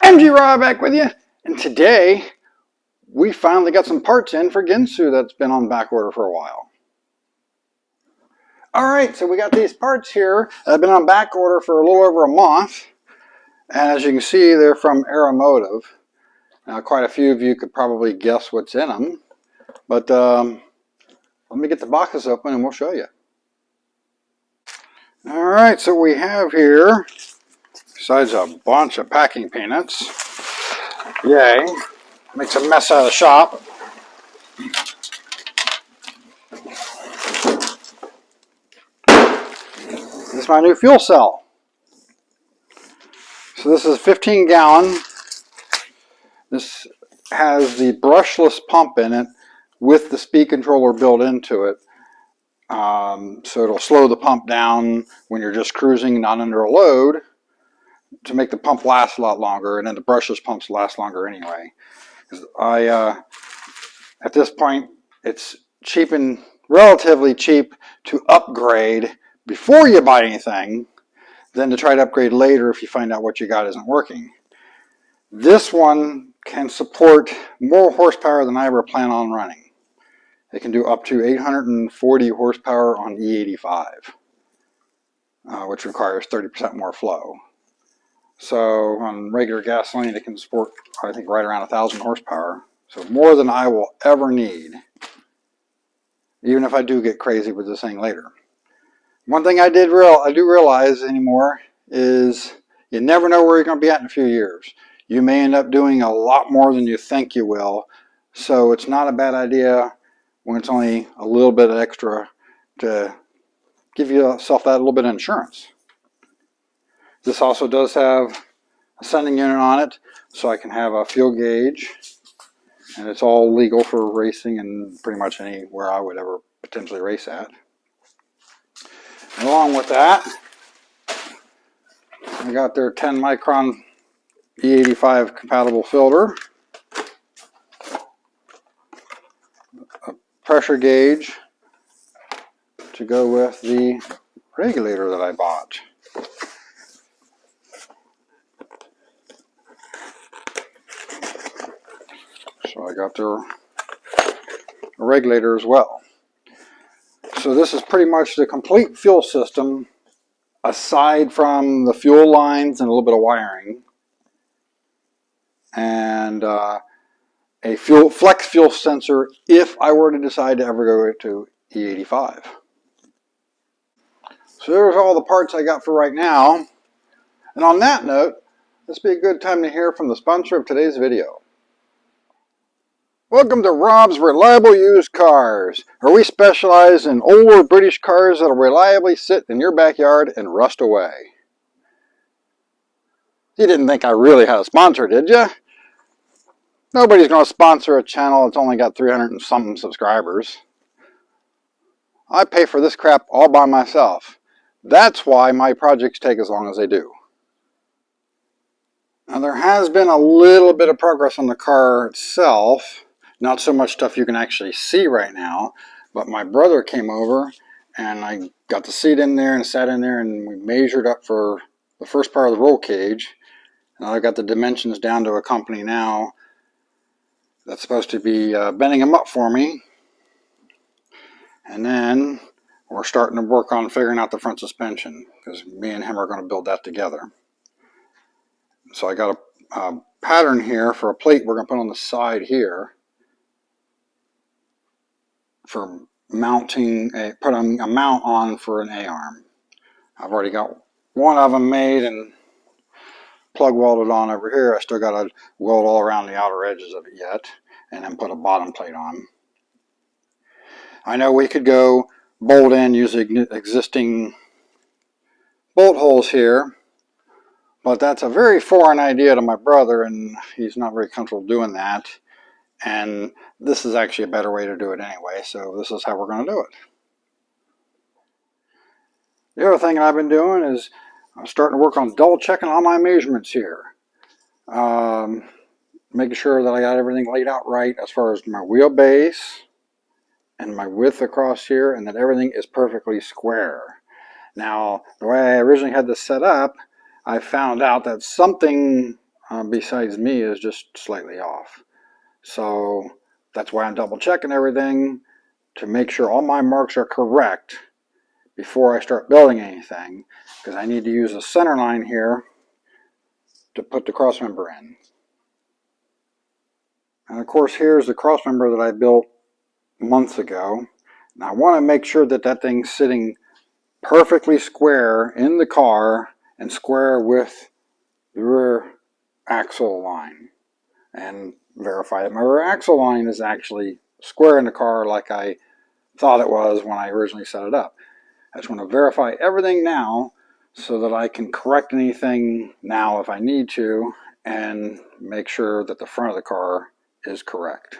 Mgbgt back with you, and today we finally got some parts in for Ginsu that's been on back order for a while. Alright, so we got these parts here that have been on back order for a little over a month, and as you can see they're from Aeromotive. Now quite a few of you could probably guess what's in them, but let me get the boxes open and we'll show you. Alright, so we have here, besides a bunch of packing peanuts, yay, makes a mess out of the shop. This is my new fuel cell. So this is a 15-gallon. This has the brushless pump in it with the speed controller built into it. So it'll slow the pump down when you're just cruising, not under a load, to make the pump last a lot longer, and then the brushless pumps last longer anyway. At this point, it's cheap and relatively cheap to upgrade before you buy anything than to try to upgrade later if you find out what you got isn't working. This one can support more horsepower than I ever plan on running. It can do up to 840 horsepower on E85, which requires 30% more flow. So on regular gasoline, it can support, I think, right around 1,000 horsepower. So more than I will ever need, even if I do get crazy with this thing later. One thing I do realize anymore is you never know where you're going to be at in a few years. You may end up doing a lot more than you think you will. So it's not a bad idea when it's only a little bit extra to give yourself that little bit of insurance. This also does have a sending unit on it, so I can have a fuel gauge. And it's all legal for racing and pretty much anywhere I would ever potentially race at. And along with that, I got their 10 micron E85 compatible filter, a pressure gauge to go with the regulator that I bought. So I got their regulator as well. So this is pretty much the complete fuel system, aside from the fuel lines and a little bit of wiring, and a flex fuel sensor if I were to decide to ever go to E85. So there's all the parts I got for right now. And on that note, this would be a good time to hear from the sponsor of today's video. Welcome to Rob's Reliable Used Cars, where we specialize in older British cars that will reliably sit in your backyard and rust away. You didn't think I really had a sponsor, did you? Nobody's going to sponsor a channel that's only got 300 and something subscribers. I pay for this crap all by myself. That's why my projects take as long as they do. Now there has been a little bit of progress on the car itself. Not so much stuff you can actually see right now, but my brother came over and I got the seat in there and sat in there and we measured up for the first part of the roll cage. And I got the dimensions down to a company now that's supposed to be bending them up for me. And then we're starting to work on figuring out the front suspension, because me and him are going to build that together. So I got a pattern here for a plate we're going to put on the side here for mounting, putting a mount on for an A-arm. I've already got one of them made and plug welded on over here. I still got to weld all around the outer edges of it yet, and then put a bottom plate on. I know we could go bolt in using existing bolt holes here, but that's a very foreign idea to my brother, and he's not very comfortable doing that. And this is actually a better way to do it anyway, so this is how we're going to do it. The other thing that I've been doing is I'm starting to work on double checking all my measurements here. Making sure that I got everything laid out right as far as my wheelbase and my width across here, and that everything is perfectly square. Now, the way I originally had this set up, I found out that something besides me is just slightly off. So that's why I'm double checking everything to make sure all my marks are correct before I start building anything, because I need to use the center line here to put the cross member in. And of course, here's the cross member that I built months ago. And I want to make sure that that thing's sitting perfectly square in the car and square with the rear axle line, and verify that my rear axle line is actually square in the car like I thought it was when I originally set it up. I just want to verify everything now so that I can correct anything now if I need to, and make sure that the front of the car is correct.